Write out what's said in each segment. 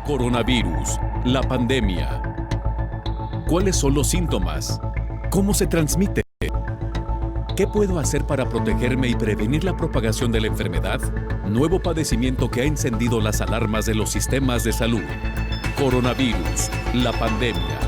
Coronavirus, la pandemia. ¿Cuáles son los síntomas? ¿Cómo se transmite? ¿Qué puedo hacer para protegerme y prevenir la propagación de la enfermedad? Nuevo padecimiento que ha encendido las alarmas de los sistemas de salud. Coronavirus, la pandemia.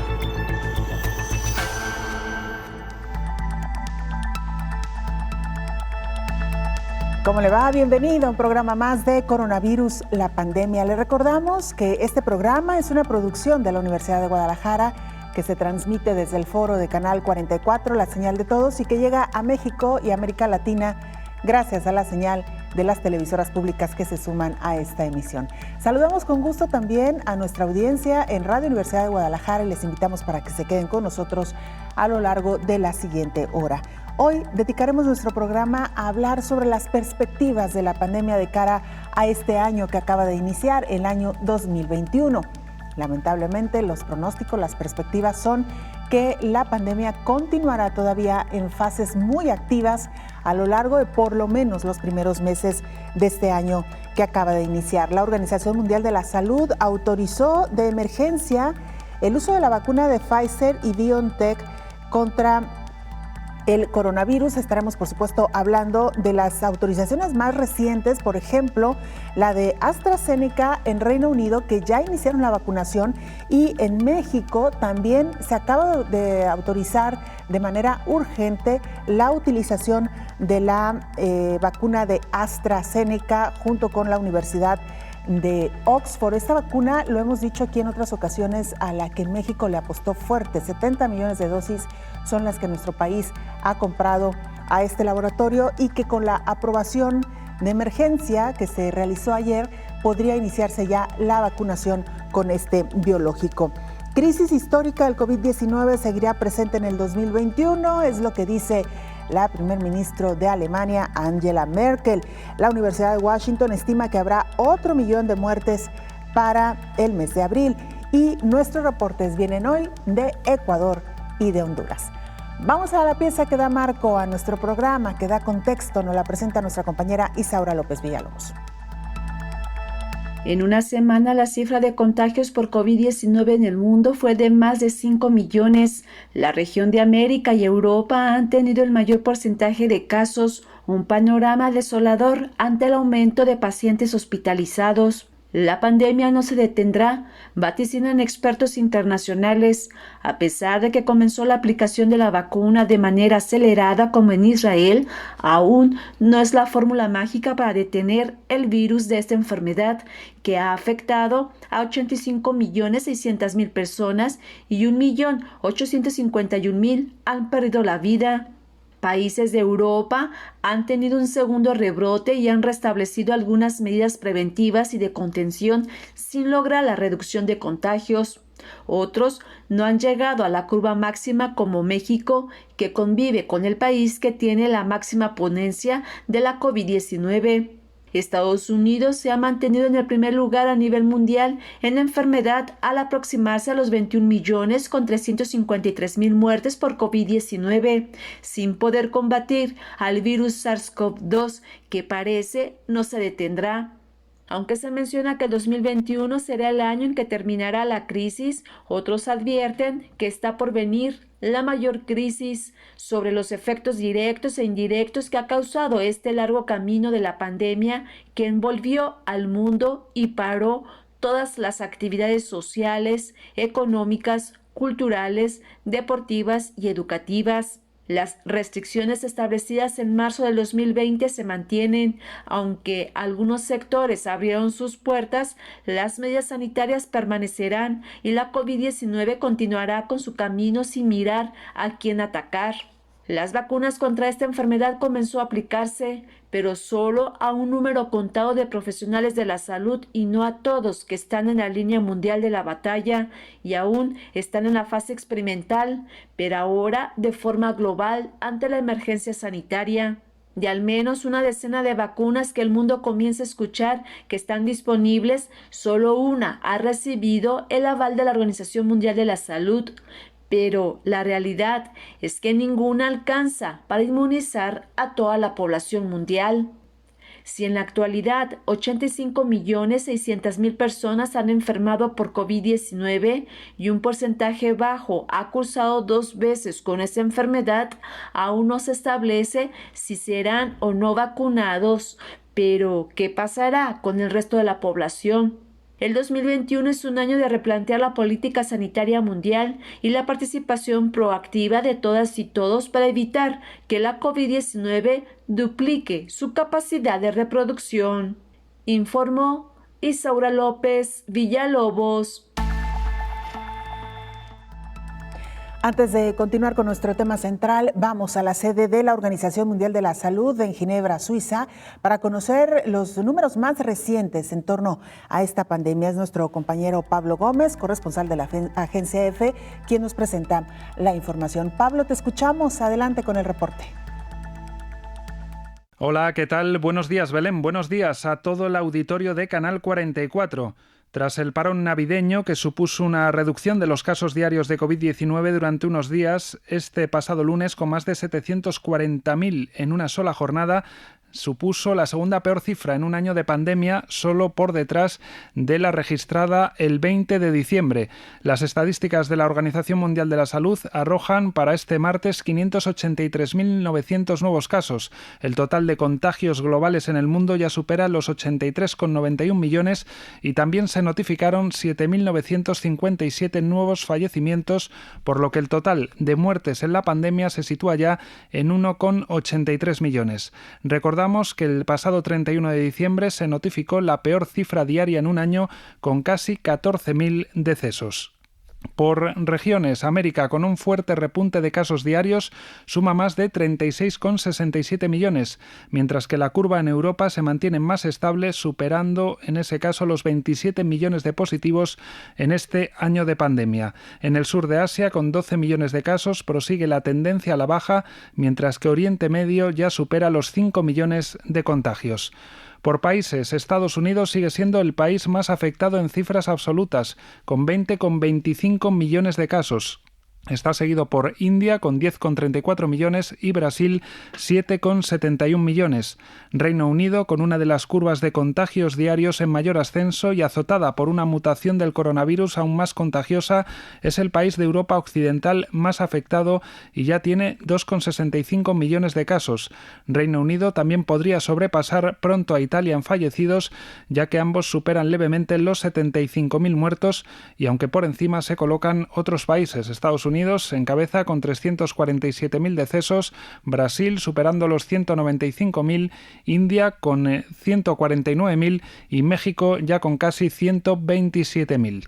¿Cómo le va? Bienvenido a un programa más de Coronavirus, la pandemia. Le recordamos que este programa es una producción de la Universidad de Guadalajara que se transmite desde el foro de Canal 44, la señal de todos, y que llega a México y América Latina gracias a la señal de las televisoras públicas que se suman a esta emisión. Saludamos con gusto también a nuestra audiencia en Radio Universidad de Guadalajara y les invitamos para que se queden con nosotros a lo largo de la siguiente hora. Hoy dedicaremos nuestro programa a hablar sobre las perspectivas de la pandemia de cara a este año que acaba de iniciar, el año 2021. Lamentablemente, los pronósticos, las perspectivas son que la pandemia continuará todavía en fases muy activas a lo largo de por lo menos los primeros meses de este año que acaba de iniciar. La Organización Mundial de la Salud autorizó de emergencia el uso de la vacuna de Pfizer y BioNTech contra el coronavirus. Estaremos, por supuesto, hablando de las autorizaciones más recientes, por ejemplo, la de AstraZeneca en Reino Unido, que ya iniciaron la vacunación, y en México también se acaba de autorizar de manera urgente la utilización de la vacuna de AstraZeneca junto con la Universidad de Oxford. Esta vacuna, lo hemos dicho aquí en otras ocasiones, a la que México le apostó fuerte. 70 millones de dosis son las que nuestro país ha comprado a este laboratorio y que con la aprobación de emergencia que se realizó ayer podría iniciarse ya la vacunación con este biológico. Crisis histórica del COVID-19 seguirá presente en el 2021, es lo que dice la primer ministro de Alemania, Angela Merkel. La Universidad de Washington estima que habrá otro 1.000.000 de muertes para el mes de abril. Y nuestros reportes vienen hoy de Ecuador y de Honduras. Vamos a la pieza que da marco a nuestro programa, que da contexto, nos la presenta nuestra compañera Isaura López Villalobos. En una semana, la cifra de contagios por COVID-19 en el mundo fue de más de 5 millones. La región de América y Europa han tenido el mayor porcentaje de casos, un panorama desolador ante el aumento de pacientes hospitalizados. La pandemia no se detendrá, vaticinan expertos internacionales. A pesar de que comenzó la aplicación de la vacuna de manera acelerada como en Israel, aún no es la fórmula mágica para detener el virus de esta enfermedad que ha afectado a 85.600.000 personas y 1.851.000 han perdido la vida. Países de Europa han tenido un segundo rebrote y han restablecido algunas medidas preventivas y de contención sin lograr la reducción de contagios. Otros no han llegado a la curva máxima como México, que convive con el país que tiene la máxima ponencia de la COVID-19. Estados Unidos se ha mantenido en el primer lugar a nivel mundial en la enfermedad al aproximarse a los 21 millones con 353.000 muertes por COVID-19, sin poder combatir al virus SARS-CoV-2 que parece no se detendrá. Aunque se menciona que el 2021 será el año en que terminará la crisis, otros advierten que está por venir la mayor crisis sobre los efectos directos e indirectos que ha causado este largo camino de la pandemia que envolvió al mundo y paró todas las actividades sociales, económicas, culturales, deportivas y educativas. Las restricciones establecidas en marzo del 2020 se mantienen, aunque algunos sectores abrieron sus puertas, las medidas sanitarias permanecerán y la COVID-19 continuará con su camino sin mirar a quién atacar. Las vacunas contra esta enfermedad comenzó a aplicarse, pero solo a un número contado de profesionales de la salud y no a todos que están en la línea mundial de la batalla y aún están en la fase experimental, pero ahora de forma global ante la emergencia sanitaria. De al menos una decena de vacunas que el mundo comienza a escuchar que están disponibles, solo una ha recibido el aval de la Organización Mundial de la Salud. Pero la realidad es que ninguna alcanza para inmunizar a toda la población mundial. Si en la actualidad 85.600.000 personas han enfermado por COVID-19 y un porcentaje bajo ha cursado 2 veces con esa enfermedad, aún no se establece si serán o no vacunados. Pero, ¿qué pasará con el resto de la población? El 2021 es un año de replantear la política sanitaria mundial y la participación proactiva de todas y todos para evitar que la COVID-19 duplique su capacidad de reproducción. Informó Isaura López Villalobos. Antes de continuar con nuestro tema central, vamos a la sede de la Organización Mundial de la Salud en Ginebra, Suiza, para conocer los números más recientes en torno a esta pandemia. Es nuestro compañero Pablo Gómez, corresponsal de la Agencia EFE, quien nos presenta la información. Pablo, te escuchamos. Adelante con el reporte. Hola, ¿qué tal? Buenos días, Belén. Buenos días a todo el auditorio de Canal 44. Tras el parón navideño, que supuso una reducción de los casos diarios de COVID-19 durante unos días, este pasado lunes, con más de 740.000 en una sola jornada, supuso la segunda peor cifra en un año de pandemia, solo por detrás de la registrada el 20 de diciembre. Las estadísticas de la Organización Mundial de la Salud arrojan para este martes 583.900 nuevos casos. El total de contagios globales en el mundo ya supera los 83,91 millones y también se notificaron 7.957 nuevos fallecimientos, por lo que el total de muertes en la pandemia se sitúa ya en 1,83 millones. Recordamos que el pasado 31 de diciembre se notificó la peor cifra diaria en un año, con casi 14.000 decesos. Por regiones, América, con un fuerte repunte de casos diarios, suma más de 36,67 millones, mientras que la curva en Europa se mantiene más estable, superando en ese caso los 27 millones de positivos en este año de pandemia. En el sur de Asia, con 12 millones de casos, prosigue la tendencia a la baja, mientras que Oriente Medio ya supera los 5 millones de contagios. Por países, Estados Unidos sigue siendo el país más afectado en cifras absolutas, con 20,25 millones de casos. Está seguido por India con 10,34 millones y Brasil 7,71 millones. Reino Unido, con una de las curvas de contagios diarios en mayor ascenso y azotada por una mutación del coronavirus aún más contagiosa, es el país de Europa Occidental más afectado y ya tiene 2,65 millones de casos. Reino Unido también podría sobrepasar pronto a Italia en fallecidos, ya que ambos superan levemente los 75.000 muertos y aunque por encima se colocan otros países. Estados Unidos encabeza con 347.000 decesos, Brasil superando los 195.000, India con 149.000 y México ya con casi 127.000.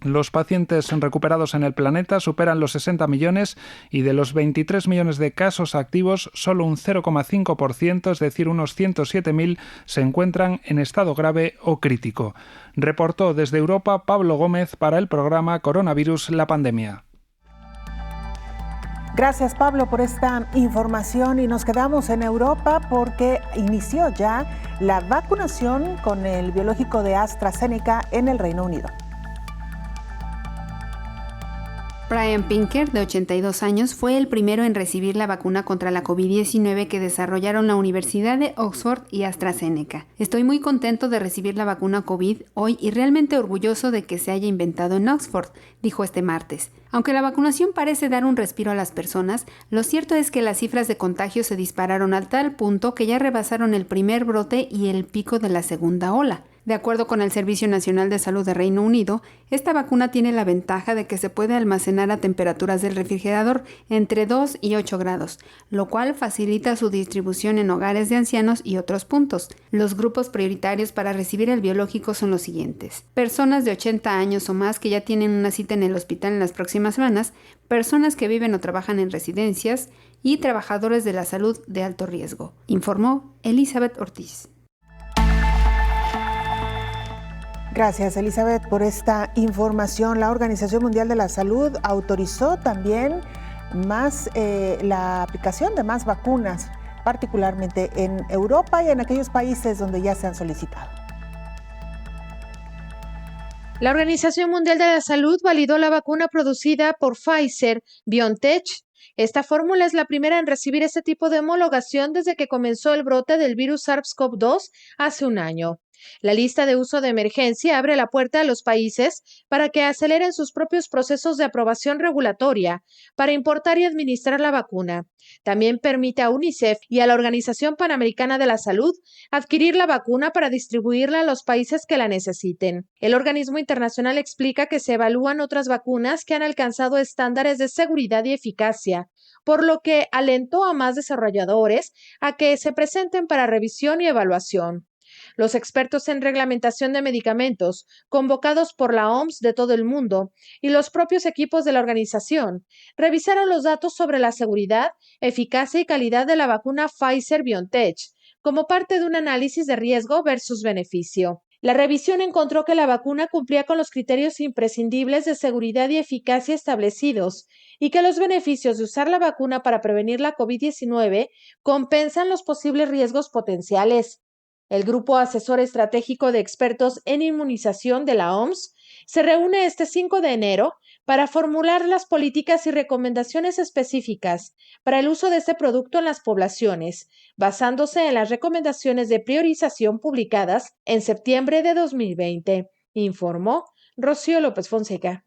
Los pacientes recuperados en el planeta superan los 60 millones y de los 23 millones de casos activos, solo un 0,5%, es decir, unos 107.000, se encuentran en estado grave o crítico. Reportó desde Europa Pablo Gómez para el programa Coronavirus, la pandemia. Gracias, Pablo, por esta información y nos quedamos en Europa porque inició ya la vacunación con el biológico de AstraZeneca en el Reino Unido. Brian Pinker, de 82 años, fue el primero en recibir la vacuna contra la COVID-19 que desarrollaron la Universidad de Oxford y AstraZeneca. Estoy muy contento de recibir la vacuna COVID hoy y realmente orgulloso de que se haya inventado en Oxford, dijo este martes. Aunque la vacunación parece dar un respiro a las personas, lo cierto es que las cifras de contagio se dispararon a tal punto que ya rebasaron el primer brote y el pico de la segunda ola. De acuerdo con el Servicio Nacional de Salud de Reino Unido, esta vacuna tiene la ventaja de que se puede almacenar a temperaturas del refrigerador entre 2 y 8 grados, lo cual facilita su distribución en hogares de ancianos y otros puntos. Los grupos prioritarios para recibir el biológico son los siguientes: personas de 80 años o más que ya tienen una cita en el hospital en las próximas semanas, personas que viven o trabajan en residencias y trabajadores de la salud de alto riesgo, informó Elizabeth Ortiz. Gracias, Elizabeth, por esta información. La Organización Mundial de la Salud autorizó también la aplicación de más vacunas, particularmente en Europa y en aquellos países donde ya se han solicitado. La Organización Mundial de la Salud validó la vacuna producida por Pfizer, BioNTech Esta fórmula es la primera en recibir este tipo de homologación desde que comenzó el brote del virus SARS-CoV-2 hace un año. La lista de uso de emergencia abre la puerta a los países para que aceleren sus propios procesos de aprobación regulatoria para importar y administrar la vacuna. También permite a UNICEF y a la Organización Panamericana de la Salud adquirir la vacuna para distribuirla a los países que la necesiten. El organismo internacional explica que se evalúan otras vacunas que han alcanzado estándares de seguridad y eficacia, por lo que alentó a más desarrolladores a que se presenten para revisión y evaluación. Los expertos en reglamentación de medicamentos, convocados por la OMS de todo el mundo, y los propios equipos de la organización, revisaron los datos sobre la seguridad, eficacia y calidad de la vacuna Pfizer-BioNTech, como parte de un análisis de riesgo versus beneficio. La revisión encontró que la vacuna cumplía con los criterios imprescindibles de seguridad y eficacia establecidos y que los beneficios de usar la vacuna para prevenir la COVID-19 compensan los posibles riesgos potenciales. El Grupo Asesor Estratégico de Expertos en Inmunización de la OMS se reúne este 5 de enero para formular las políticas y recomendaciones específicas para el uso de este producto en las poblaciones, basándose en las recomendaciones de priorización publicadas en septiembre de 2020, informó Rocío López Fonseca.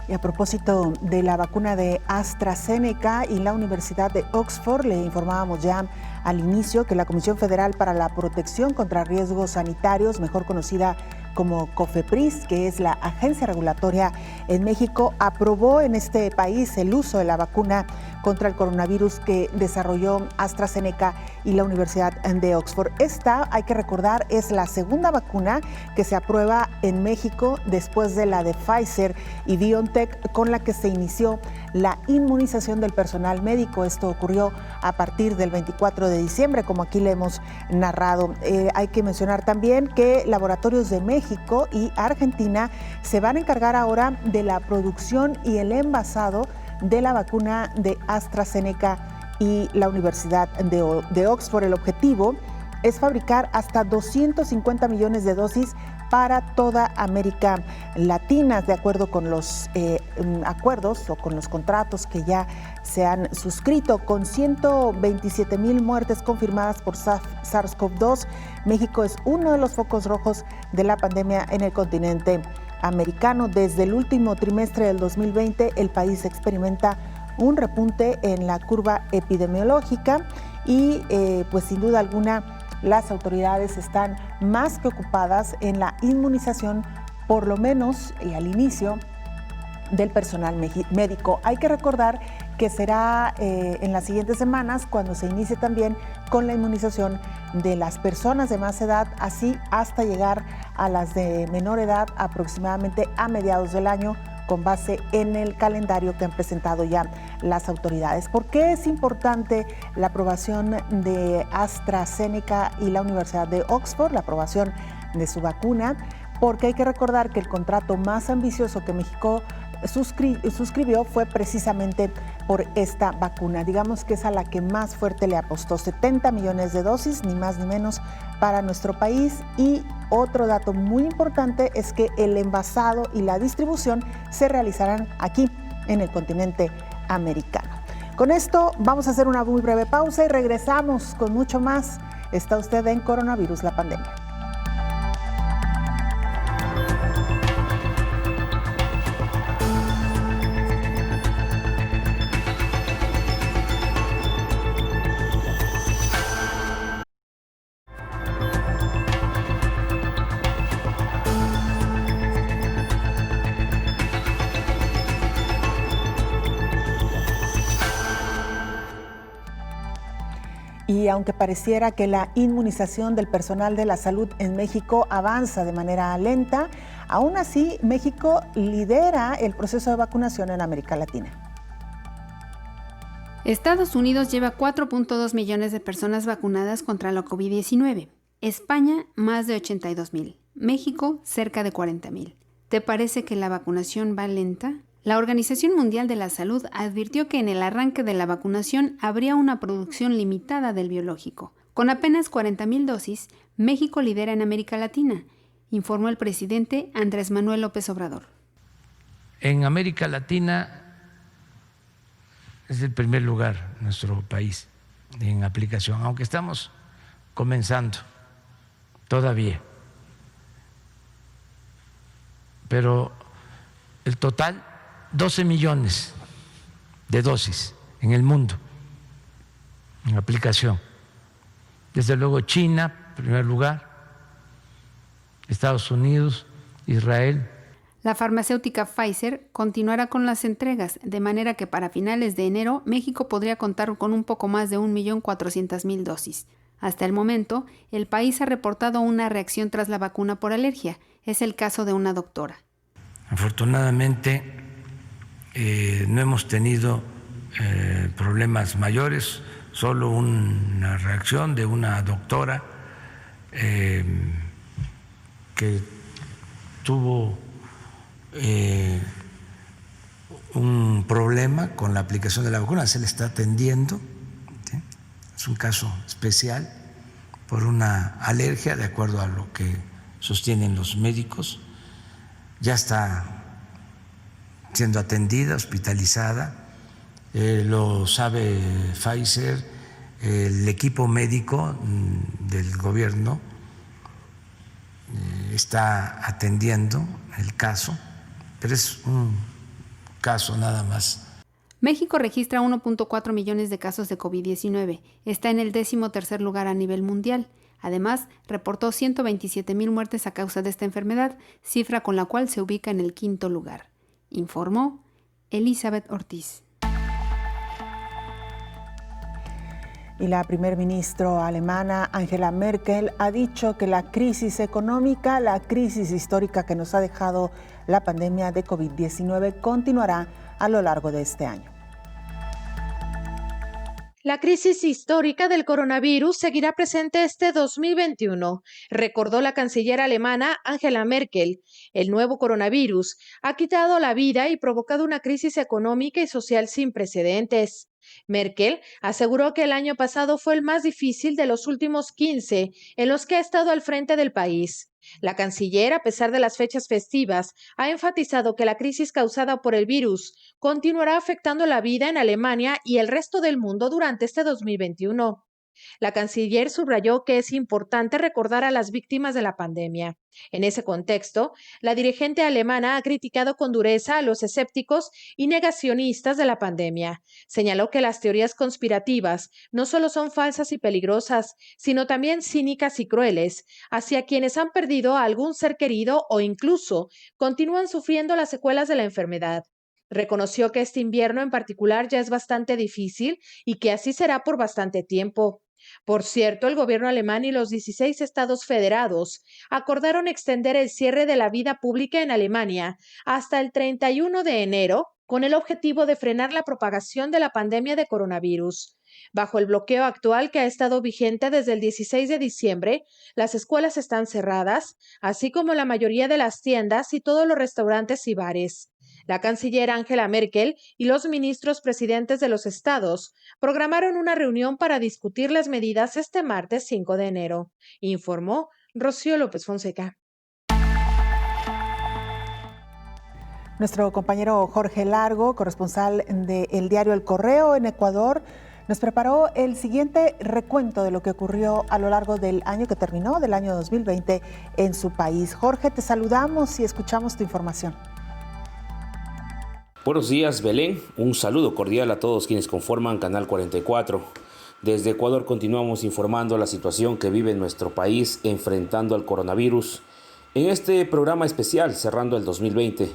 Y a propósito de la vacuna de AstraZeneca y la Universidad de Oxford, le informábamos ya al inicio que la Comisión Federal para la Protección contra Riesgos Sanitarios, mejor conocida como COFEPRIS, que es la agencia regulatoria en México, aprobó en este país el uso de la vacuna contra el coronavirus que desarrolló AstraZeneca y la Universidad de Oxford. Esta, hay que recordar, es la segunda vacuna que se aprueba en México después de la de Pfizer y BioNTech, con la que se inició la inmunización del personal médico. Esto ocurrió a partir del 24 de diciembre, como aquí le hemos narrado. Hay que mencionar también que laboratorios de México y Argentina se van a encargar ahora de la producción y el envasado de la vacuna de AstraZeneca y la Universidad de Oxford. El objetivo es fabricar hasta 250 millones de dosis para toda América Latina, de acuerdo con los acuerdos o con los contratos que ya se han suscrito. Con 127,000 muertes confirmadas por SARS-CoV-2, México es uno de los focos rojos de la pandemia en el continente americano. Desde el último trimestre del 2020, el país experimenta un repunte en la curva epidemiológica y pues sin duda alguna las autoridades están más que ocupadas en la inmunización, por lo menos y al inicio, del personal médico. Hay que recordar que será en las siguientes semanas cuando se inicie también con la inmunización de las personas de más edad, así hasta llegar a las de menor edad aproximadamente a mediados del año, con base en el calendario que han presentado ya las autoridades. ¿Por qué es importante la aprobación de AstraZeneca y la Universidad de Oxford, la aprobación de su vacuna? Porque hay que recordar que el contrato más ambicioso que México suscribió fue precisamente por esta vacuna. Digamos que es a la que más fuerte le apostó, 70 millones de dosis, ni más ni menos, para nuestro país. Y otro dato muy importante es que el envasado y la distribución se realizarán aquí en el continente americano. Con esto vamos a hacer una muy breve pausa y regresamos con mucho más. Está usted en Coronavirus, la pandemia. Y aunque pareciera que la inmunización del personal de la salud en México avanza de manera lenta, aún así México lidera el proceso de vacunación en América Latina. Estados Unidos lleva 4.2 millones de personas vacunadas contra la COVID-19. España, más de 82,000. México, cerca de 40,000. ¿Te parece que la vacunación va lenta? La Organización Mundial de la Salud advirtió que en el arranque de la vacunación habría una producción limitada del biológico. Con apenas 40,000 dosis, México lidera en América Latina, informó el presidente Andrés Manuel López Obrador. En América Latina es el primer lugar nuestro país en aplicación, aunque estamos comenzando todavía. Pero el total, 12 millones de dosis en el mundo en aplicación. Desde luego China, en primer lugar, Estados Unidos, Israel. La farmacéutica Pfizer continuará con las entregas, de manera que para finales de enero México podría contar con un poco más de 1.400.000 dosis. Hasta el momento, el país ha reportado una reacción tras la vacuna por alergia. Es el caso de una doctora. Afortunadamente, no hemos tenido problemas mayores, solo una reacción de una doctora que tuvo un problema con la aplicación de la vacuna, se le está atendiendo, ¿sí? Es un caso especial por una alergia, de acuerdo a lo que sostienen los médicos, ya está siendo atendida, hospitalizada, lo sabe Pfizer, el equipo médico del gobierno está atendiendo el caso, pero es un caso nada más. México registra 1.4 millones de casos de COVID-19. Está en el 13º lugar a nivel mundial. Además, reportó 127.000 muertes a causa de esta enfermedad, cifra con la cual se ubica en el 5º lugar. Informó Elizabeth Ortiz. Y la primer ministra alemana Angela Merkel ha dicho que la crisis económica, la crisis histórica que nos ha dejado la pandemia de COVID-19 continuará a lo largo de este año. La crisis histórica del coronavirus seguirá presente este 2021, recordó la canciller alemana Angela Merkel. El nuevo coronavirus ha quitado la vida y provocado una crisis económica y social sin precedentes. Merkel aseguró que el año pasado fue el más difícil de los últimos 15 en los que ha estado al frente del país. La canciller, a pesar de las fechas festivas, ha enfatizado que la crisis causada por el virus continuará afectando la vida en Alemania y el resto del mundo durante este 2021. La canciller subrayó que es importante recordar a las víctimas de la pandemia. En ese contexto, la dirigente alemana ha criticado con dureza a los escépticos y negacionistas de la pandemia. Señaló que las teorías conspirativas no solo son falsas y peligrosas, sino también cínicas y crueles, hacia quienes han perdido a algún ser querido o incluso continúan sufriendo las secuelas de la enfermedad. Reconoció que este invierno en particular ya es bastante difícil y que así será por bastante tiempo. Por cierto, el gobierno alemán y los 16 estados federados acordaron extender el cierre de la vida pública en Alemania hasta el 31 de enero con el objetivo de frenar la propagación de la pandemia de coronavirus. Bajo el bloqueo actual que ha estado vigente desde el 16 de diciembre, las escuelas están cerradas, así como la mayoría de las tiendas y todos los restaurantes y bares. La canciller Angela Merkel y los ministros presidentes de los estados programaron una reunión para discutir las medidas este martes 5 de enero, informó Rocío López Fonseca. Nuestro compañero Jorge Largo, corresponsal del diario El Correo en Ecuador, nos preparó el siguiente recuento de lo que ocurrió a lo largo del año que terminó, del año 2020, en su país. Jorge, te saludamos y escuchamos tu información. Buenos días, Belén. Un saludo cordial a todos quienes conforman Canal 44. Desde Ecuador continuamos informando la situación que vive nuestro país enfrentando al coronavirus. En este programa especial, cerrando el 2020,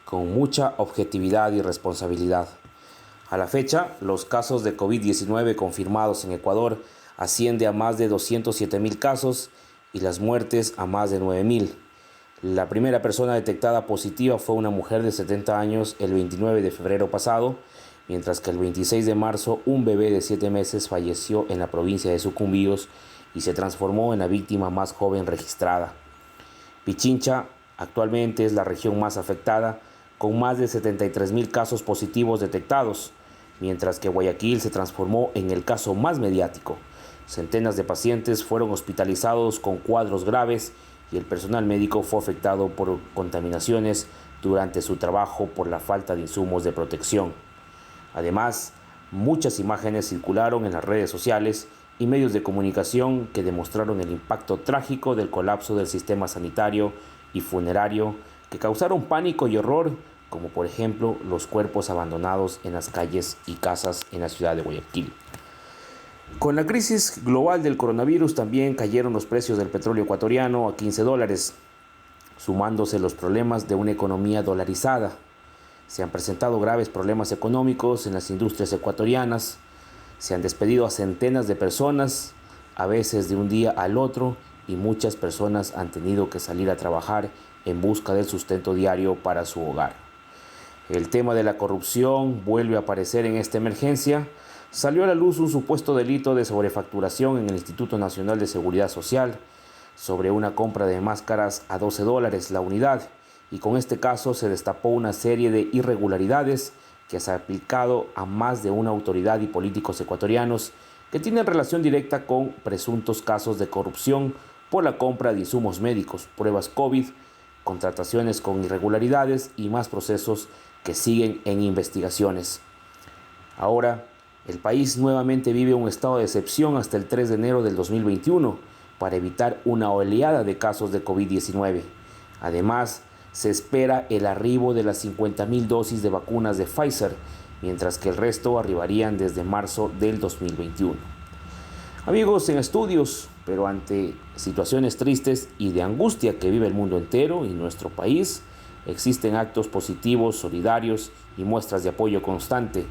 con mucha objetividad y responsabilidad. A la fecha, los casos de COVID-19 confirmados en Ecuador asciende a más de 207.000 casos y las muertes a más de 9.000. La primera persona detectada positiva fue una mujer de 70 años el 29 de febrero pasado, mientras que el 26 de marzo un bebé de 7 meses falleció en la provincia de Sucumbíos y se transformó en la víctima más joven registrada. Pichincha actualmente es la región más afectada, con más de 73.000 casos positivos detectados, mientras que Guayaquil se transformó en el caso más mediático. Centenas de pacientes fueron hospitalizados con cuadros graves y el personal médico fue afectado por contaminaciones durante su trabajo por la falta de insumos de protección. Además, muchas imágenes circularon en las redes sociales y medios de comunicación que demostraron el impacto trágico del colapso del sistema sanitario y funerario que causaron pánico y horror, como por ejemplo los cuerpos abandonados en las calles y casas en la ciudad de Guayaquil. Con la crisis global del coronavirus también cayeron los precios del petróleo ecuatoriano a $15, sumándose los problemas de una economía dolarizada. Se han presentado graves problemas económicos en las industrias ecuatorianas, se han despedido a centenas de personas, a veces de un día al otro, y muchas personas han tenido que salir a trabajar en busca del sustento diario para su hogar. El tema de la corrupción vuelve a aparecer en esta emergencia. Salió a la luz un supuesto delito de sobrefacturación en el Instituto Nacional de Seguridad Social sobre una compra de máscaras a $12 la unidad, y con este caso se destapó una serie de irregularidades que se ha aplicado a más de una autoridad y políticos ecuatorianos que tienen relación directa con presuntos casos de corrupción por la compra de insumos médicos, pruebas COVID, contrataciones con irregularidades y más procesos que siguen en investigaciones. Ahora, el país nuevamente vive un estado de excepción hasta el 3 de enero del 2021 para evitar una oleada de casos de COVID-19. Además, se espera el arribo de las 50,000 dosis de vacunas de Pfizer, mientras que el resto arribarían desde marzo del 2021. Amigos, en estudios, pero ante situaciones tristes y de angustia que vive el mundo entero y nuestro país, existen actos positivos, solidarios y muestras de apoyo constante.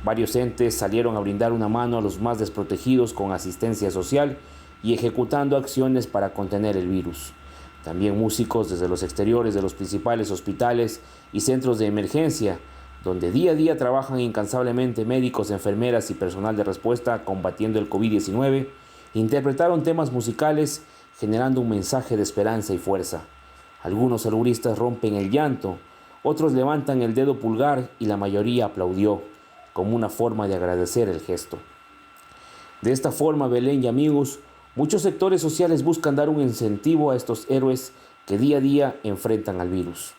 Varios entes salieron a brindar una mano a los más desprotegidos con asistencia social y ejecutando acciones para contener el virus. También músicos desde los exteriores de los principales hospitales y centros de emergencia, donde día a día trabajan incansablemente médicos, enfermeras y personal de respuesta combatiendo el COVID-19, interpretaron temas musicales generando un mensaje de esperanza y fuerza. Algunos arboristas rompen el llanto, otros levantan el dedo pulgar y la mayoría aplaudió, como una forma de agradecer el gesto. De esta forma, Belén y amigos, muchos sectores sociales buscan dar un incentivo a estos héroes que día a día enfrentan al virus.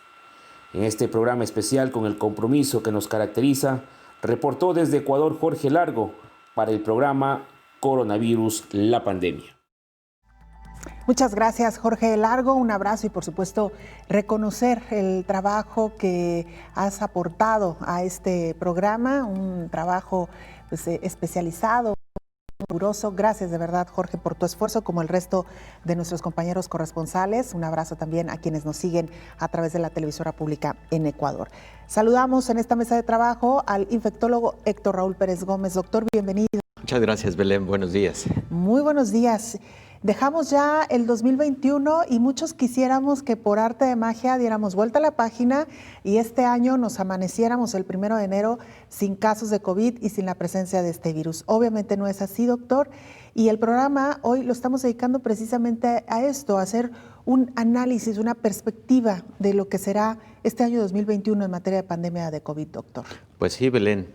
En este programa especial, con el compromiso que nos caracteriza, reportó desde Ecuador Jorge Largo para el programa Coronavirus, la pandemia. Muchas gracias, Jorge Largo. Un abrazo y, por supuesto, reconocer el trabajo que has aportado a este programa, un trabajo especializado, riguroso. Gracias de verdad, Jorge, por tu esfuerzo, como el resto de nuestros compañeros corresponsales. Un abrazo también a quienes nos siguen a través de la televisora pública en Ecuador. Saludamos en esta mesa de trabajo al infectólogo Héctor Raúl Pérez Gómez. Doctor, bienvenido. Muchas gracias, Belén. Buenos días. Muy buenos días. Dejamos ya el 2021 y muchos quisiéramos que por arte de magia diéramos vuelta a la página y este año nos amaneciéramos el 1 de enero sin casos de COVID y sin la presencia de este virus. Obviamente no es así, doctor, y el programa hoy lo estamos dedicando precisamente a esto, a hacer un análisis, una perspectiva de lo que será este año 2021 en materia de pandemia de COVID, doctor. Pues sí, Belén.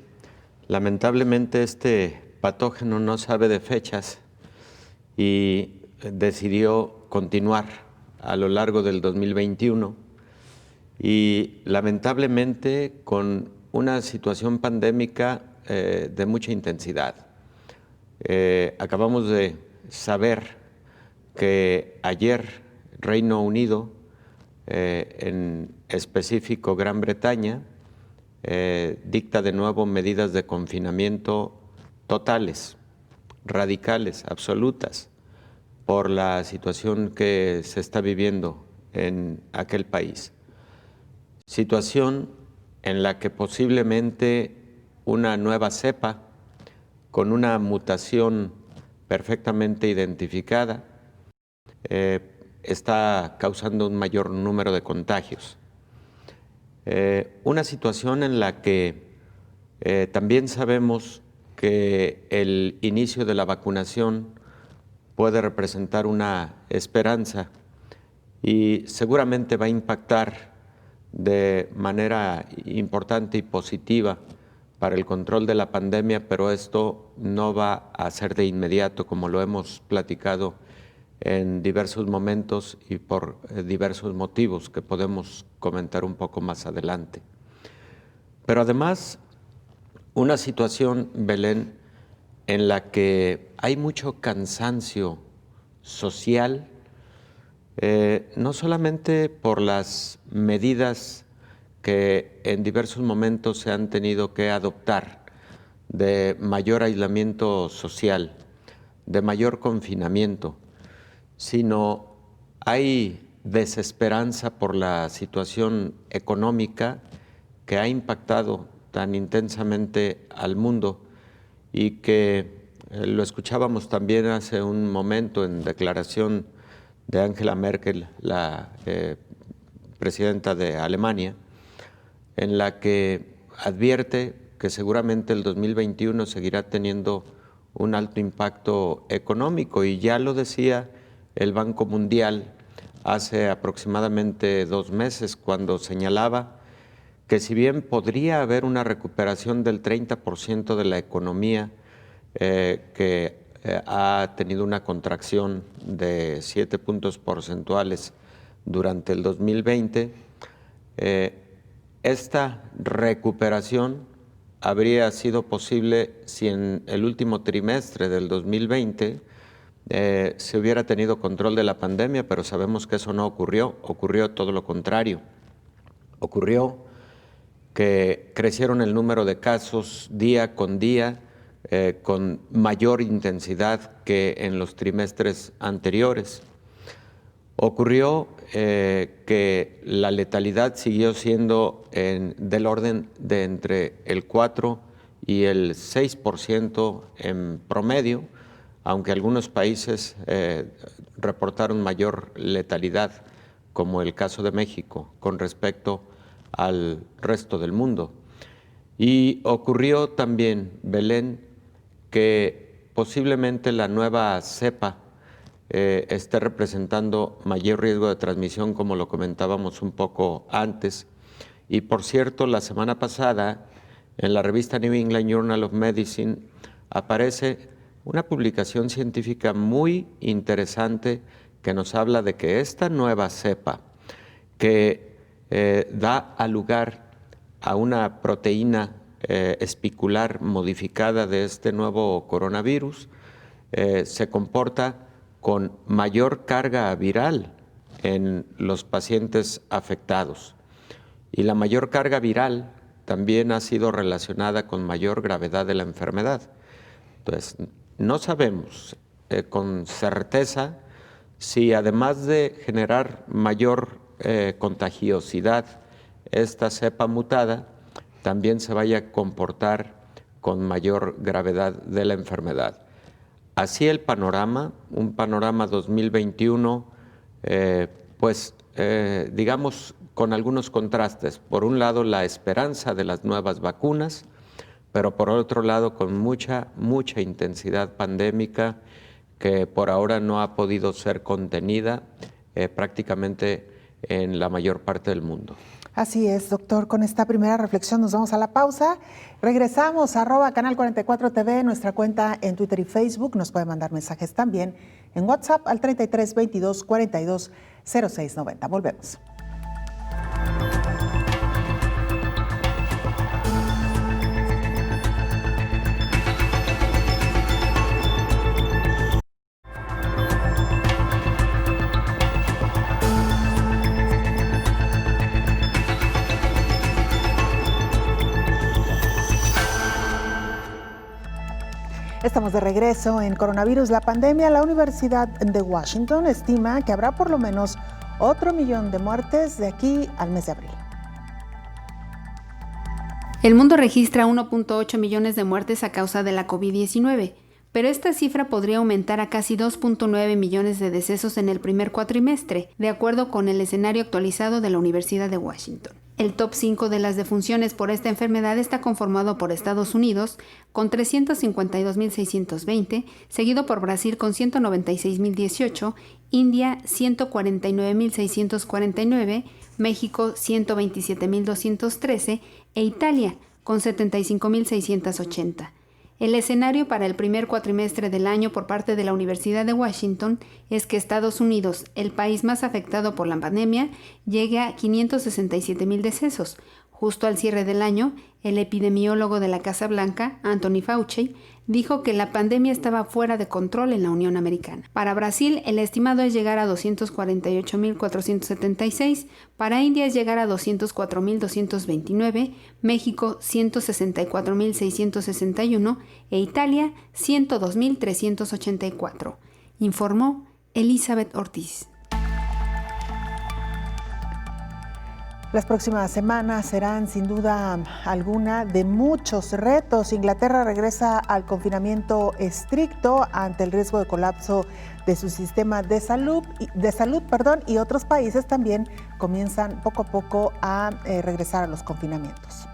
Lamentablemente este patógeno no sabe de fechas y decidió continuar a lo largo del 2021 y lamentablemente con una situación pandémica de mucha intensidad. Acabamos de saber que ayer Reino Unido, en específico Gran Bretaña, dicta de nuevo medidas de confinamiento totales, radicales, absolutas, por la situación que se está viviendo en aquel país. Situación en la que posiblemente una nueva cepa con una mutación perfectamente identificada está causando un mayor número de contagios. Una situación en la que también sabemos que el inicio de la vacunación puede representar una esperanza y seguramente va a impactar de manera importante y positiva para el control de la pandemia, pero esto no va a ser de inmediato, como lo hemos platicado en diversos momentos y por diversos motivos que podemos comentar un poco más adelante. Pero además, una situación, Belén, en la que hay mucho cansancio social, no solamente por las medidas que en diversos momentos se han tenido que adoptar de mayor aislamiento social, de mayor confinamiento, sino hay desesperanza por la situación económica que ha impactado tan intensamente al mundo y que lo escuchábamos también hace un momento en declaración de Angela Merkel, la presidenta de Alemania, en la que advierte que seguramente el 2021 seguirá teniendo un alto impacto económico, y ya lo decía el Banco Mundial hace aproximadamente 2 meses, cuando señalaba que si bien podría haber una recuperación del 30% de la economía que ha tenido una contracción de 7 puntos porcentuales durante el 2020, esta recuperación habría sido posible si en el último trimestre del 2020 se hubiera tenido control de la pandemia, pero sabemos que eso no ocurrió, ocurrió todo lo contrario. Ocurrió que crecieron el número de casos día con día, con mayor intensidad que en los trimestres anteriores. Ocurrió que la letalidad siguió siendo del orden de entre el 4 y el 6% en promedio, aunque algunos países reportaron mayor letalidad, como el caso de México, con respecto al resto del mundo. Y ocurrió también, Belén, que posiblemente la nueva cepa esté representando mayor riesgo de transmisión, como lo comentábamos un poco antes. Y por cierto, la semana pasada, en la revista New England Journal of Medicine, aparece una publicación científica muy interesante que nos habla de que esta nueva cepa, que da a lugar a una proteína espicular modificada de este nuevo coronavirus, se comporta con mayor carga viral en los pacientes afectados. Y la mayor carga viral también ha sido relacionada con mayor gravedad de la enfermedad. Entonces, no sabemos con certeza si, además de generar mayor contagiosidad, esta cepa mutada también se vaya a comportar con mayor gravedad de la enfermedad. Así el panorama, un panorama 2021, digamos, con algunos contrastes. Por un lado, la esperanza de las nuevas vacunas, pero por otro lado, con mucha intensidad pandémica que por ahora no ha podido ser contenida prácticamente en la mayor parte del mundo. Así es, doctor. Con esta primera reflexión nos vamos a la pausa. Regresamos a @Canal 44 TV, nuestra cuenta en Twitter y Facebook. Nos puede mandar mensajes también en WhatsApp al 33 22 42 06 90. Volvemos. Estamos de regreso en Coronavirus, la pandemia. La Universidad de Washington estima que habrá por lo menos otro 1.000.000 de muertes de aquí al mes de abril. El mundo registra 1.8 millones de muertes a causa de la COVID-19, pero esta cifra podría aumentar a casi 2.9 millones de decesos en el primer cuatrimestre, de acuerdo con el escenario actualizado de la Universidad de Washington. El top 5 de las defunciones por esta enfermedad está conformado por Estados Unidos, con 352.620, seguido por Brasil con 196.018, India 149.649, México 127.213 e Italia con 75.680. El escenario para el primer cuatrimestre del año por parte de la Universidad de Washington es que Estados Unidos, el país más afectado por la pandemia, llegue a 567,000 decesos. Justo al cierre del año, el epidemiólogo de la Casa Blanca, Anthony Fauci, dijo que la pandemia estaba fuera de control en la Unión Americana. Para Brasil, el estimado es llegar a 248,476, para India es llegar a 204,229, México 164,661 e Italia 102,384, informó Elizabeth Ortiz. Las próximas semanas serán sin duda alguna de muchos retos. Inglaterra regresa al confinamiento estricto ante el riesgo de colapso de su sistema de salud, y otros países también comienzan poco a poco a regresar a los confinamientos.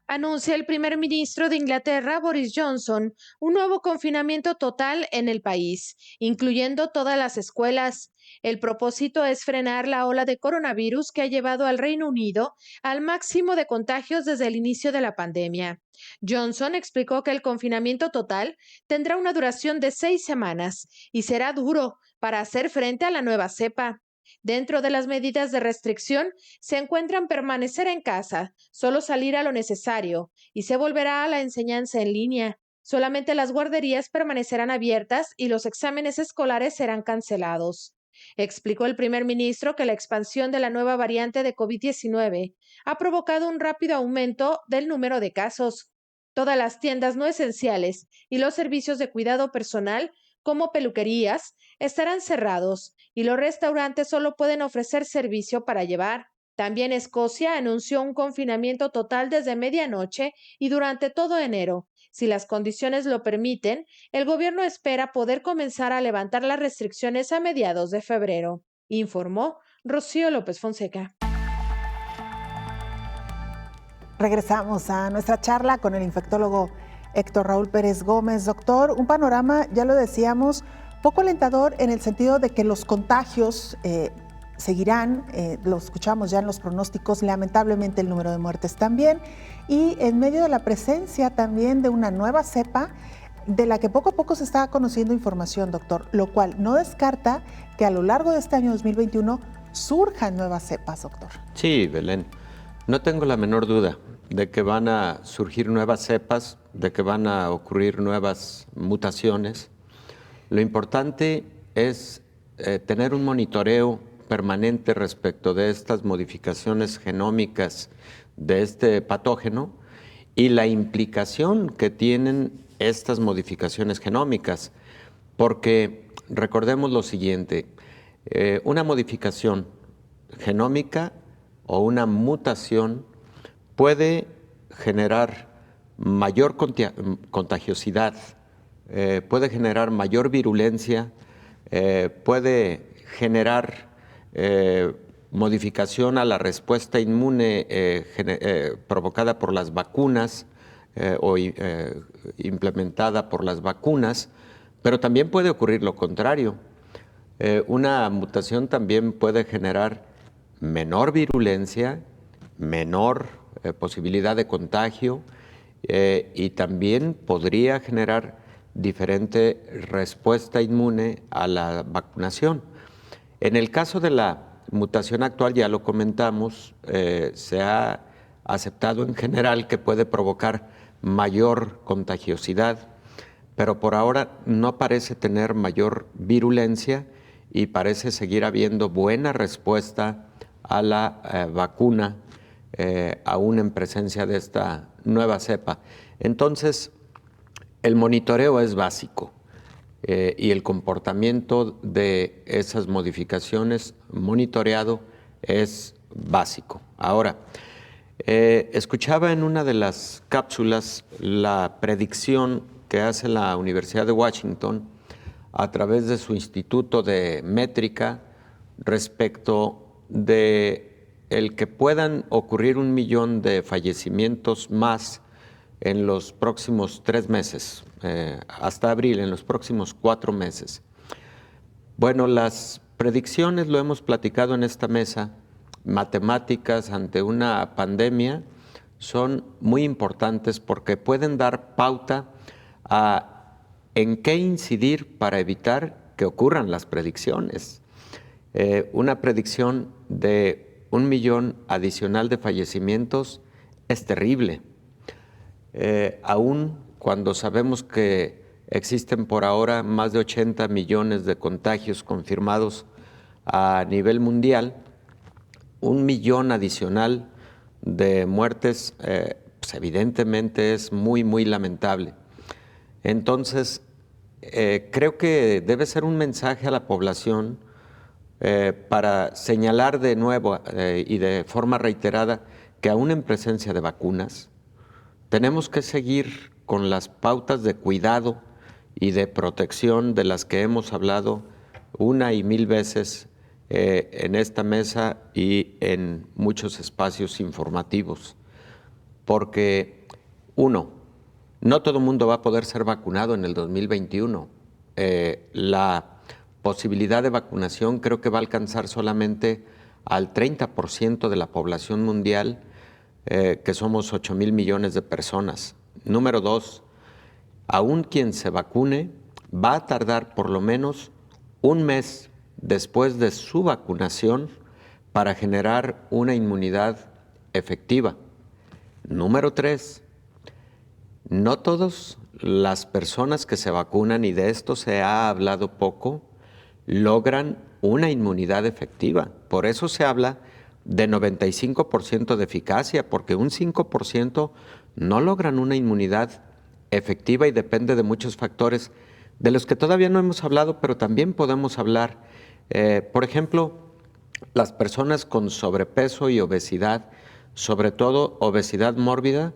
Anuncia el primer ministro de Inglaterra, Boris Johnson, un nuevo confinamiento total en el país, incluyendo todas las escuelas. El propósito es frenar la ola de coronavirus que ha llevado al Reino Unido al máximo de contagios desde el inicio de la pandemia. Johnson explicó que el confinamiento total tendrá una duración de 6 semanas y será duro para hacer frente a la nueva cepa. Dentro de las medidas de restricción se encuentran permanecer en casa, solo salir a lo necesario, y se volverá a la enseñanza en línea. Solamente las guarderías permanecerán abiertas y los exámenes escolares serán cancelados. Explicó el primer ministro que la expansión de la nueva variante de COVID-19 ha provocado un rápido aumento del número de casos. Todas las tiendas no esenciales y los servicios de cuidado personal, como peluquerías, estarán cerrados y los restaurantes solo pueden ofrecer servicio para llevar. También Escocia anunció un confinamiento total desde medianoche y durante todo enero. Si las condiciones lo permiten, el gobierno espera poder comenzar a levantar las restricciones a mediados de febrero, informó Rocío López Fonseca. Regresamos a nuestra charla con el infectólogo Héctor Raúl Pérez Gómez. Doctor, un panorama, ya lo decíamos, poco alentador en el sentido de que los contagios seguirán, lo escuchamos ya en los pronósticos, lamentablemente el número de muertes también, y en medio de la presencia también de una nueva cepa de la que poco a poco se está conociendo información, doctor, lo cual no descarta que a lo largo de este año 2021 surjan nuevas cepas, doctor. Sí, Belén, no tengo la menor duda de que van a surgir nuevas cepas, de que van a ocurrir nuevas mutaciones. Lo importante es tener un monitoreo permanente respecto de estas modificaciones genómicas de este patógeno y la implicación que tienen estas modificaciones genómicas, porque recordemos lo siguiente, una modificación genómica o una mutación puede generar mayor contagiosidad, puede generar mayor virulencia, puede generar modificación a la respuesta inmune provocada por las vacunas o implementada por las vacunas, pero también puede ocurrir lo contrario. Una mutación también puede generar menor virulencia, menor posibilidad de contagio y también podría generar diferente respuesta inmune a la vacunación. En el caso de la mutación actual, ya lo comentamos, se ha aceptado en general que puede provocar mayor contagiosidad, pero por ahora no parece tener mayor virulencia y parece seguir habiendo buena respuesta a la vacuna, aún en presencia de esta nueva cepa. Entonces, el monitoreo es básico. Y el comportamiento de esas modificaciones monitoreado es básico. Ahora, escuchaba en una de las cápsulas la predicción que hace la Universidad de Washington a través de su Instituto de Métrica respecto de el que puedan ocurrir 1 millón de fallecimientos más en los próximos 3 meses, hasta abril, en los próximos 4 meses. Bueno, las predicciones, lo hemos platicado en esta mesa, matemáticas ante una pandemia, son muy importantes porque pueden dar pauta a en qué incidir para evitar que ocurran las predicciones. Una predicción de 1 millón adicional de fallecimientos es terrible. Aún cuando sabemos que existen por ahora más de 80 millones de contagios confirmados a nivel mundial, 1 millón adicional de muertes, pues evidentemente es muy, muy lamentable. Entonces, creo que debe ser un mensaje a la población para señalar de nuevo y de forma reiterada que aún en presencia de vacunas, tenemos que seguir con las pautas de cuidado y de protección de las que hemos hablado una y mil veces en esta mesa y en muchos espacios informativos. Porque, uno, no todo el mundo va a poder ser vacunado en el 2021. La posibilidad de vacunación creo que va a alcanzar solamente al 30% de la población mundial, que somos 8,000 millones de personas. Número dos, aún quien se vacune va a tardar por lo menos 1 mes después de su vacunación para generar una inmunidad efectiva. Número 3, no todas las personas que se vacunan, y de esto se ha hablado poco, logran una inmunidad efectiva. Por eso se habla de 95% de eficacia, porque un 5% no logran una inmunidad efectiva y depende de muchos factores de los que todavía no hemos hablado, pero también podemos hablar. Por ejemplo, las personas con sobrepeso y obesidad, sobre todo obesidad mórbida,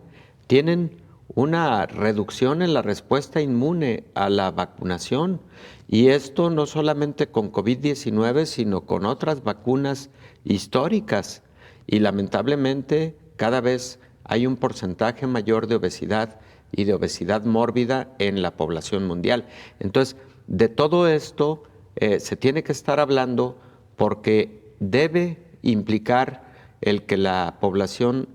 tienen una reducción en la respuesta inmune a la vacunación. Y esto no solamente con COVID-19, sino con otras vacunas históricas. Y lamentablemente cada vez hay un porcentaje mayor de obesidad y de obesidad mórbida en la población mundial. Entonces, de todo esto se tiene que estar hablando porque debe implicar el que la población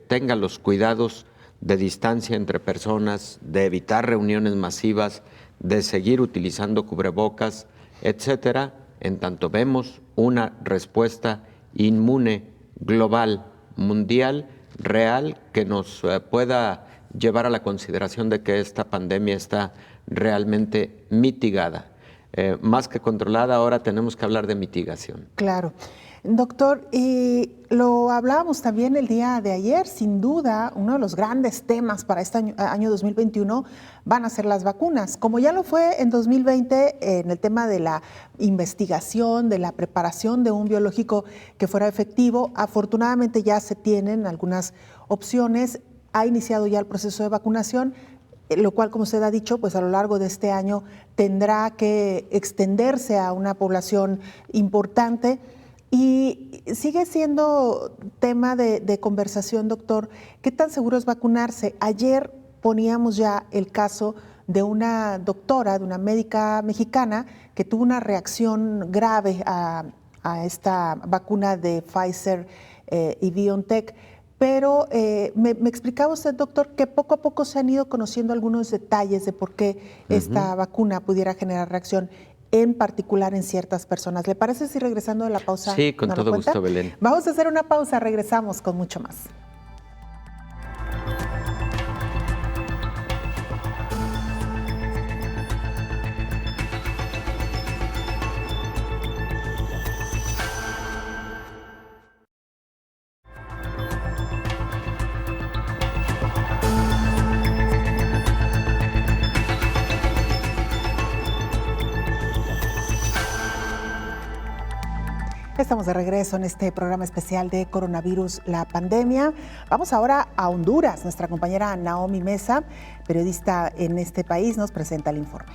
tenga los cuidados de distancia entre personas, de evitar reuniones masivas, de seguir utilizando cubrebocas, etcétera, en tanto vemos una respuesta inmune global, mundial, real, que nos pueda llevar a la consideración de que esta pandemia está realmente mitigada. Más que controlada, ahora tenemos que hablar de mitigación. Claro. Doctor, y lo hablábamos también el día de ayer, sin duda, uno de los grandes temas para este año 2021 van a ser las vacunas. Como ya lo fue en 2020 en el tema de la investigación, de la preparación de un biológico que fuera efectivo, afortunadamente ya se tienen algunas opciones, ha iniciado ya el proceso de vacunación, lo cual, como usted ha dicho, pues a lo largo de este año tendrá que extenderse a una población importante. Y sigue siendo tema de conversación, doctor, ¿qué tan seguro es vacunarse? Ayer poníamos ya el caso de una doctora, de una médica mexicana que tuvo una reacción grave a esta vacuna de Pfizer y BioNTech. Pero me explicaba usted, doctor, que poco a poco se han ido conociendo algunos detalles de por qué esta vacuna pudiera generar reacción, en particular en ciertas personas. ¿Le parece si regresando de la pausa? Sí, con todo gusto, Belén. Vamos a hacer una pausa, regresamos con mucho más. Estamos de regreso en este programa especial de Coronavirus, la pandemia. Vamos ahora a Honduras. Nuestra compañera Naomi Mesa, periodista en este país, nos presenta el informe.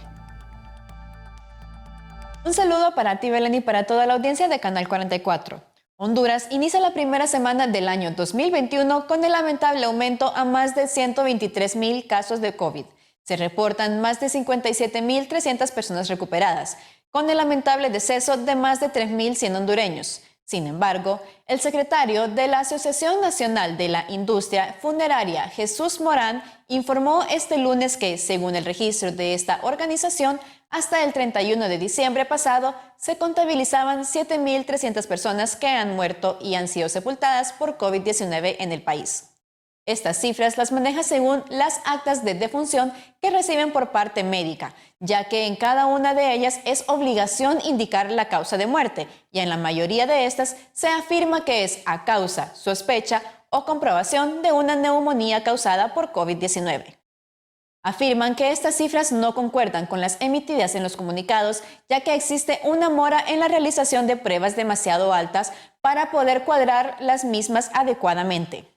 Un saludo para ti, Belén, y para toda la audiencia de Canal 44. Honduras inicia la primera semana del año 2021 con el lamentable aumento a más de 123,000 casos de COVID. Se reportan más de 57,300 personas recuperadas, con el lamentable deceso de más de 3,100 hondureños. Sin embargo, el secretario de la Asociación Nacional de la Industria Funeraria, Jesús Morán, informó este lunes que, según el registro de esta organización, hasta el 31 de diciembre pasado se contabilizaban 7.300 personas que han muerto y han sido sepultadas por COVID-19 en el país. Estas cifras las maneja según las actas de defunción que reciben por parte médica, ya que en cada una de ellas es obligación indicar la causa de muerte y en la mayoría de estas se afirma que es a causa, sospecha o comprobación de una neumonía causada por COVID-19. Afirman que estas cifras no concuerdan con las emitidas en los comunicados, ya que existe una mora en la realización de pruebas demasiado altas para poder cuadrar las mismas adecuadamente.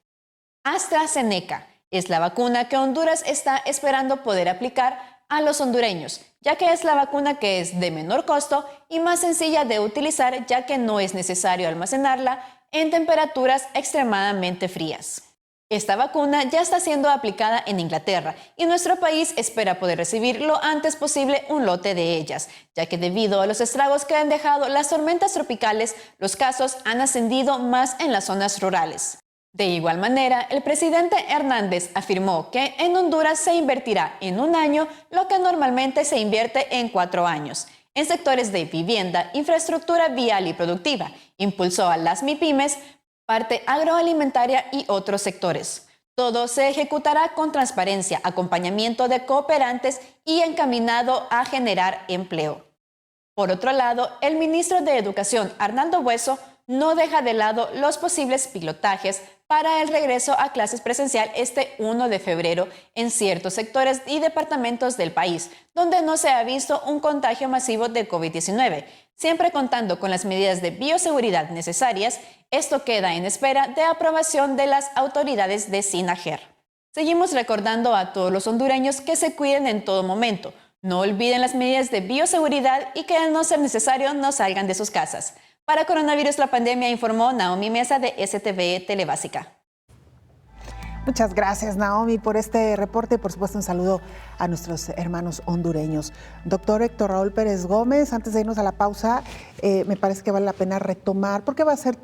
AstraZeneca es la vacuna que Honduras está esperando poder aplicar a los hondureños, ya que es la vacuna que es de menor costo y más sencilla de utilizar, ya que no es necesario almacenarla en temperaturas extremadamente frías. Esta vacuna ya está siendo aplicada en Inglaterra y nuestro país espera poder recibir lo antes posible un lote de ellas, ya que debido a los estragos que han dejado las tormentas tropicales, los casos han ascendido más en las zonas rurales. De igual manera, el presidente Hernández afirmó que en Honduras se invertirá en un año lo que normalmente se invierte en 4 años, en sectores de vivienda, infraestructura vial y productiva. Impulsó a las MIPYMES, parte agroalimentaria y otros sectores. Todo se ejecutará con transparencia, acompañamiento de cooperantes y encaminado a generar empleo. Por otro lado, el ministro de Educación, Arnaldo Bueso, no deja de lado los posibles pilotajes para el regreso a clases presencial este 1 de febrero en ciertos sectores y departamentos del país, donde no se ha visto un contagio masivo de COVID-19. Siempre contando con las medidas de bioseguridad necesarias, esto queda en espera de aprobación de las autoridades de SINAGER. Seguimos recordando a todos los hondureños que se cuiden en todo momento. No olviden las medidas de bioseguridad y que al no ser necesario no salgan de sus casas. Para Coronavirus la Pandemia, informó Naomi Mesa de STV Telebásica. Muchas gracias, Naomi, por este reporte. Por supuesto, un saludo a nuestros hermanos hondureños. Doctor Héctor Raúl Pérez Gómez, antes de irnos a la pausa, me parece que vale la pena retomar, porque va a ser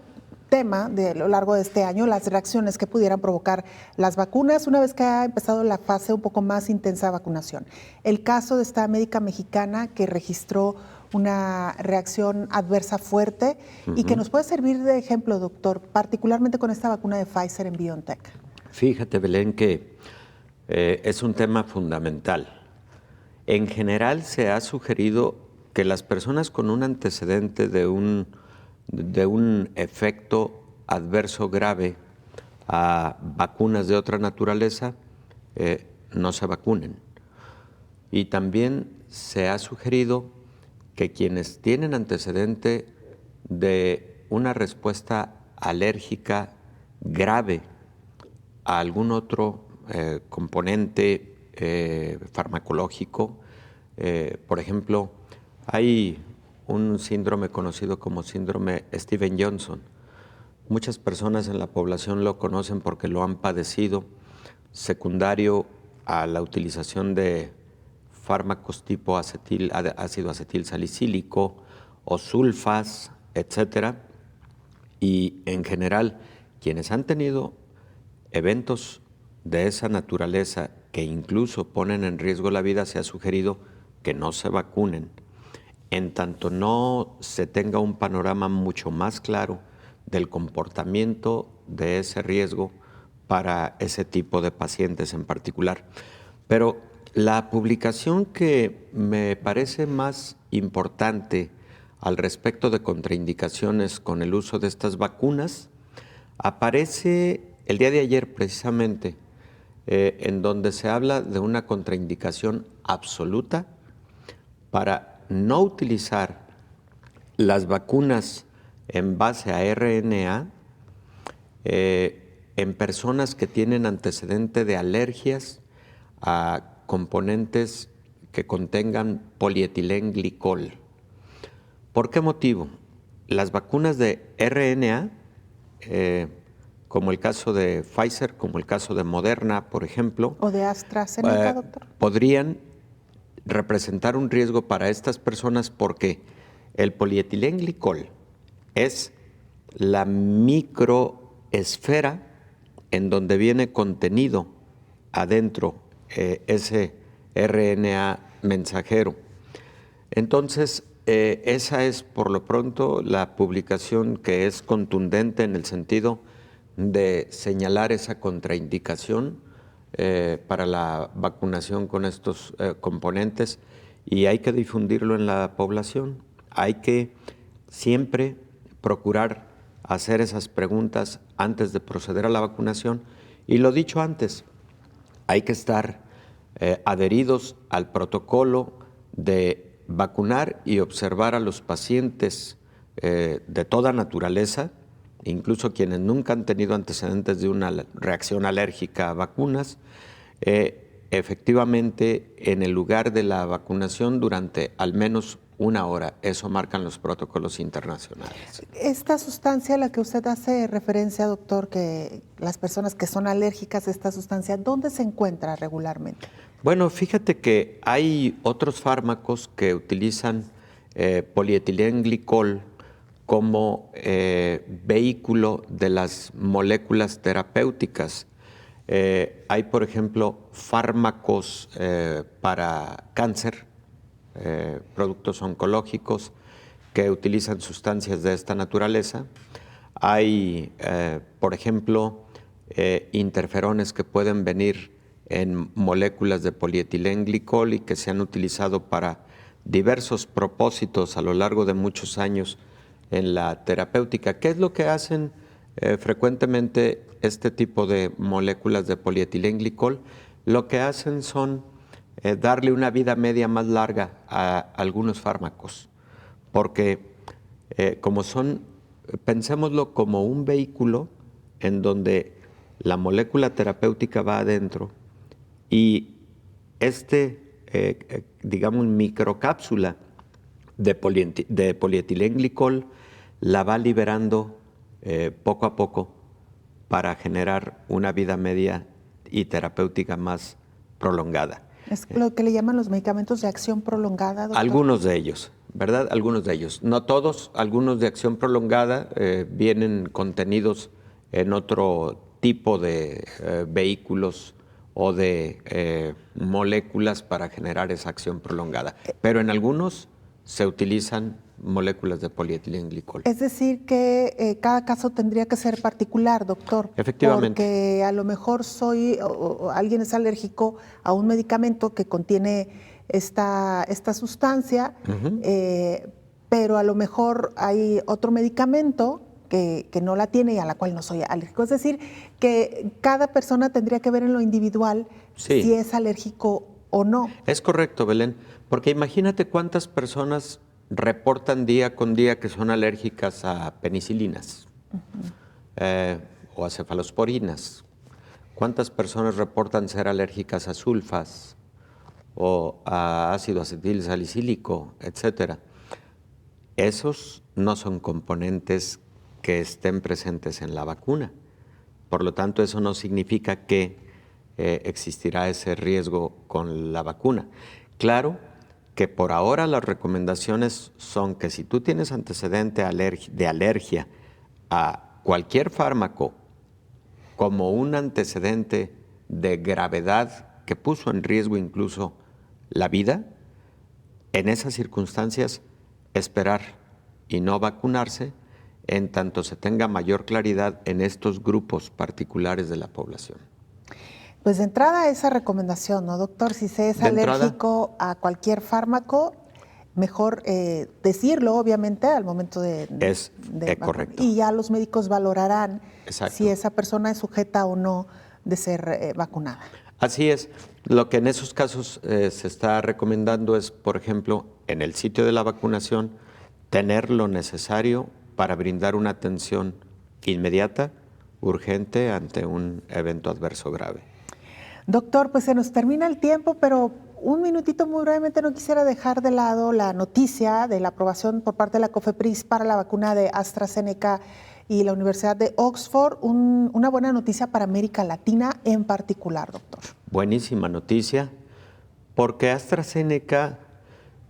tema de lo largo de este año, las reacciones que pudieran provocar las vacunas una vez que ha empezado la fase un poco más intensa de vacunación. El caso de esta médica mexicana que registró una reacción adversa fuerte y que nos puede servir de ejemplo, doctor, particularmente con esta vacuna de Pfizer en BioNTech. Fíjate, Belén, que es un tema fundamental. En general se ha sugerido que las personas con un antecedente de un efecto adverso grave a vacunas de otra naturaleza no se vacunen. Y también se ha sugerido que quienes tienen antecedente de una respuesta alérgica grave a algún otro componente farmacológico, por ejemplo, hay un síndrome conocido como síndrome Stevens-Johnson. Muchas personas en la población lo conocen porque lo han padecido, secundario a la utilización de fármacos tipo ácido acetil salicílico o sulfas, etcétera. Y en general, quienes han tenido eventos de esa naturaleza que incluso ponen en riesgo la vida, se ha sugerido que no se vacunen, en tanto no se tenga un panorama mucho más claro del comportamiento de ese riesgo para ese tipo de pacientes en particular. Pero la publicación que me parece más importante al respecto de contraindicaciones con el uso de estas vacunas aparece el día de ayer precisamente, en donde se habla de una contraindicación absoluta para no utilizar las vacunas en base a RNA en personas que tienen antecedente de alergias a componentes que contengan polietilenglicol. ¿Por qué motivo? Las vacunas de RNA, como el caso de Pfizer, como el caso de Moderna, por ejemplo, o de AstraZeneca, doctor, podrían representar un riesgo para estas personas porque el polietilenglicol es la microesfera en donde viene contenido adentro ese RNA mensajero. Entonces, esa es por lo pronto la publicación que es contundente en el sentido de señalar esa contraindicación para la vacunación con estos componentes, y hay que difundirlo en la población. Hay que siempre procurar hacer esas preguntas antes de proceder a la vacunación, y lo dicho antes, hay que estar adheridos al protocolo de vacunar y observar a los pacientes de toda naturaleza, incluso quienes nunca han tenido antecedentes de una reacción alérgica a vacunas, efectivamente en el lugar de la vacunación durante al menos 1 hora. Eso marcan los protocolos internacionales. Esta sustancia a la que usted hace referencia, doctor, que las personas que son alérgicas a esta sustancia, ¿dónde se encuentra regularmente? Bueno, fíjate que hay otros fármacos que utilizan polietilenglicol como vehículo de las moléculas terapéuticas. Hay, por ejemplo, fármacos para cáncer, productos oncológicos que utilizan sustancias de esta naturaleza. Hay, por ejemplo, interferones que pueden venir en moléculas de polietilenglicol y que se han utilizado para diversos propósitos a lo largo de muchos años en la terapéutica. ¿Qué es lo que hacen frecuentemente este tipo de moléculas de polietilenglicol? Lo que hacen son darle una vida media más larga a algunos fármacos, porque como son, pensémoslo como un vehículo en donde la molécula terapéutica va adentro y digamos, microcápsula de polietilenglicol la va liberando poco a poco para generar una vida media y terapéutica más prolongada. Es lo que le llaman los medicamentos de acción prolongada, doctor. Algunos de ellos, ¿verdad? Algunos de ellos. No todos, algunos de acción prolongada vienen contenidos en otro tipo de vehículos o de moléculas para generar esa acción prolongada. Pero en algunos se utilizan moléculas de polietilenglicol. Es decir, que cada caso tendría que ser particular, doctor. Efectivamente. Porque a lo mejor o alguien es alérgico a un medicamento que contiene esta sustancia, pero a lo mejor hay otro medicamento que no la tiene y a la cual no soy alérgico. Es decir, que cada persona tendría que ver en lo individual si es alérgico o no. Es correcto, Belén, porque imagínate cuántas personas reportan día con día que son alérgicas a penicilinas o a cefalosporinas. ¿Cuántas personas reportan ser alérgicas a sulfas o a ácido acetil salicílico, etcétera? Esos no son componentes que estén presentes en la vacuna. Por lo tanto, eso no significa que existirá ese riesgo con la vacuna. Claro que por ahora las recomendaciones son que si tú tienes antecedente de alergia a cualquier fármaco como un antecedente de gravedad que puso en riesgo incluso la vida, en esas circunstancias esperar y no vacunarse en tanto se tenga mayor claridad en estos grupos particulares de la población. Pues de entrada esa recomendación, ¿no, doctor? Si se es alérgico a cualquier fármaco, mejor decirlo, obviamente, al momento de correcto. Y ya los médicos valorarán si esa persona es sujeta o no de ser vacunada. Así es. Lo que en esos casos se está recomendando es, por ejemplo, en el sitio de la vacunación, tener lo necesario para brindar una atención inmediata, urgente, ante un evento adverso grave. Doctor, pues se nos termina el tiempo, pero un minutito muy brevemente no quisiera dejar de lado la noticia de la aprobación por parte de la COFEPRIS para la vacuna de AstraZeneca y la Universidad de Oxford. Una buena noticia para América Latina en particular, doctor. Buenísima noticia, porque AstraZeneca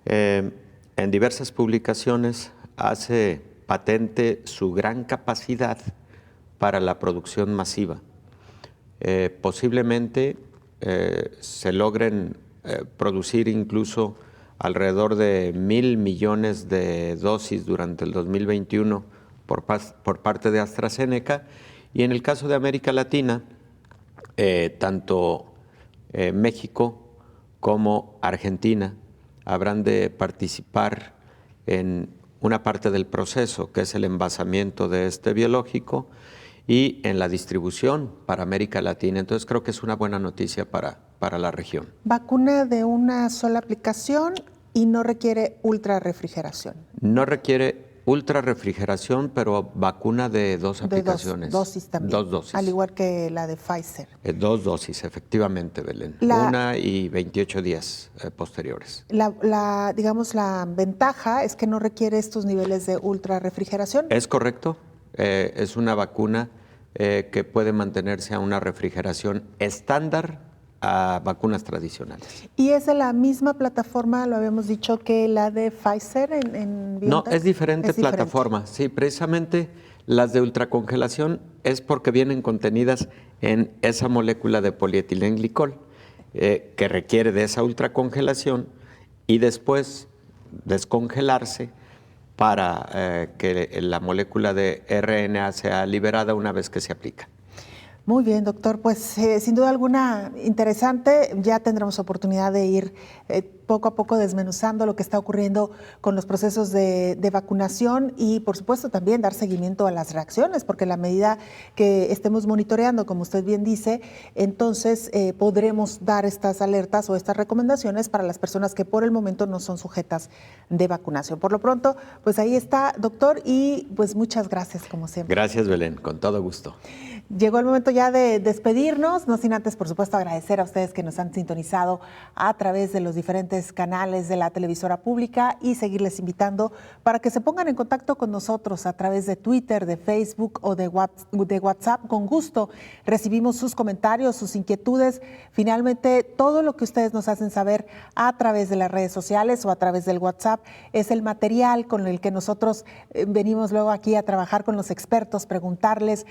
en diversas publicaciones hace patente su gran capacidad para la producción masiva. Posiblemente se logren producir incluso alrededor de 1,000 millones de dosis durante el 2021 por parte de AstraZeneca, y en el caso de América Latina, tanto México como Argentina habrán de participar en una parte del proceso, que es el envasamiento de este biológico, y en la distribución para América Latina. Entonces creo que es una buena noticia para la región. Vacuna de una sola aplicación y no requiere ultrarrefrigeración. No requiere ultrarrefrigeración, pero vacuna de 2 aplicaciones. 2 dosis también. 2 dosis. Al igual que la de Pfizer. 2 dosis, efectivamente, Belén. 1 y 28 días posteriores. Digamos, la ventaja es que no requiere estos niveles de ultrarrefrigeración. Es correcto. Es una vacuna que puede mantenerse a una refrigeración estándar a vacunas tradicionales. ¿Y es de la misma plataforma, lo habíamos dicho, que la de Pfizer en BioNTech? No, es diferente plataforma. Sí, precisamente las de ultracongelación es porque vienen contenidas en esa molécula de polietilenglicol que requiere de esa ultracongelación y después descongelarse para que la molécula de RNA sea liberada una vez que se aplica. Muy bien, doctor. Pues sin duda alguna interesante. Ya tendremos oportunidad de ir poco a poco desmenuzando lo que está ocurriendo con los procesos de vacunación y, por supuesto, también dar seguimiento a las reacciones, porque en la medida que estemos monitoreando, como usted bien dice, entonces podremos dar estas alertas o estas recomendaciones para las personas que por el momento no son sujetas de vacunación. Por lo pronto, pues ahí está, doctor, y pues muchas gracias, como siempre. Gracias, Belén, con todo gusto. Llegó el momento ya de despedirnos, no sin antes, por supuesto, agradecer a ustedes que nos han sintonizado a través de los diferentes canales de la televisora pública y seguirles invitando para que se pongan en contacto con nosotros a través de Twitter, de Facebook o de WhatsApp. Con gusto recibimos sus comentarios, sus inquietudes, finalmente todo lo que ustedes nos hacen saber a través de las redes sociales o a través del WhatsApp es el material con el que nosotros venimos luego aquí a trabajar con los expertos, preguntarles,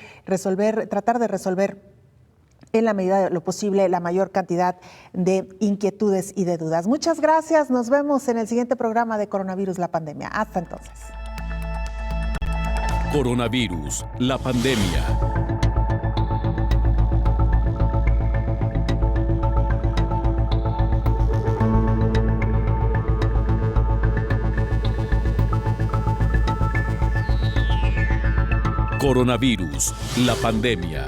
tratar de resolver en la medida de lo posible la mayor cantidad de inquietudes y de dudas. Muchas gracias. Nos vemos en el siguiente programa de Coronavirus, la pandemia. Hasta entonces. Coronavirus, la pandemia. Coronavirus, la pandemia.